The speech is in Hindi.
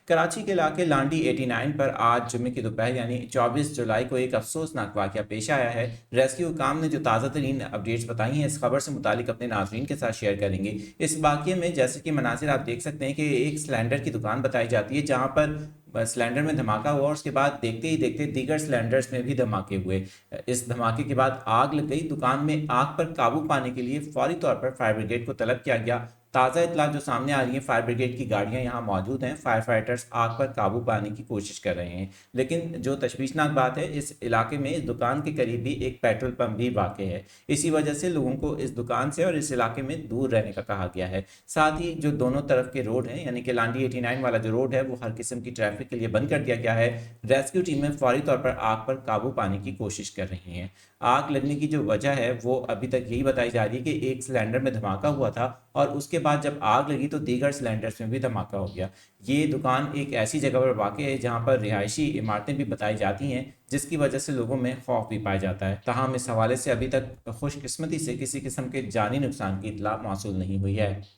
कराची के इलाके लांडी 89 पर आज जुमे की दोपहर यानी 24 जुलाई को एक अफसोसनाक वाकया पेश आया है। रेस्क्यू काम ने जो ताज़ा तरीन अपडेट्स बताई हैं इस खबर से मुतालिक अपने नाजरीन के साथ शेयर करेंगे। इस वाकये में जैसे कि मनाजिर आप देख सकते हैं कि एक सिलेंडर की दुकान बताई जाती है जहाँ पर सिलेंडर में धमाका हुआ और उसके बाद देखते ही देखते दीगर सिलेंडर्स में भी धमाके हुए। इस धमाके के बाद आग लग गई। दुकान में आग पर काबू पाने के लिए फौरी तौर पर फायर ब्रिगेड को तलब किया गया। ताज़ा इतला जो सामने आ रही है, फायर ब्रिगेड की गाड़ियां यहाँ मौजूद हैं। फायर फाइटर्स आग पर काबू पाने की कोशिश कर रहे हैं। लेकिन जो तशवीशनाक बात है, इस इलाके में इस दुकान के करीब भी एक पेट्रोल पंप भी वाक़ है। इसी वजह से लोगों को इस दुकान से और इस इलाके में दूर रहने का कहा गया है। साथ ही जो दोनों तरफ के रोड हैं यानी कि लांडी 89 वाला जो रोड है वो हर किस्म की ट्रैफिक के लिए बंद कर दिया गया है। रेस्क्यू टीमें फौरी तौर पर आग पर काबू पाने की कोशिश कर रही हैं। आग लगने की जो वजह है वो अभी तक यही बताई जा रही है कि एक सिलेंडर में धमाका हुआ था और उसके बाद जब आग लगी तो दीगर सिलेंडर्स में भी धमाका हो गया। ये दुकान एक ऐसी जगह पर वाक़ है जहां पर रिहायशी इमारतें भी बताई जाती हैं, जिसकी वजह से लोगों में खौफ भी पाया जाता है। ताहम इस हवाले से अभी तक खुशकिस्मती से किसी किस्म के जानी नुकसान की इतला मौसूल नहीं हुई है।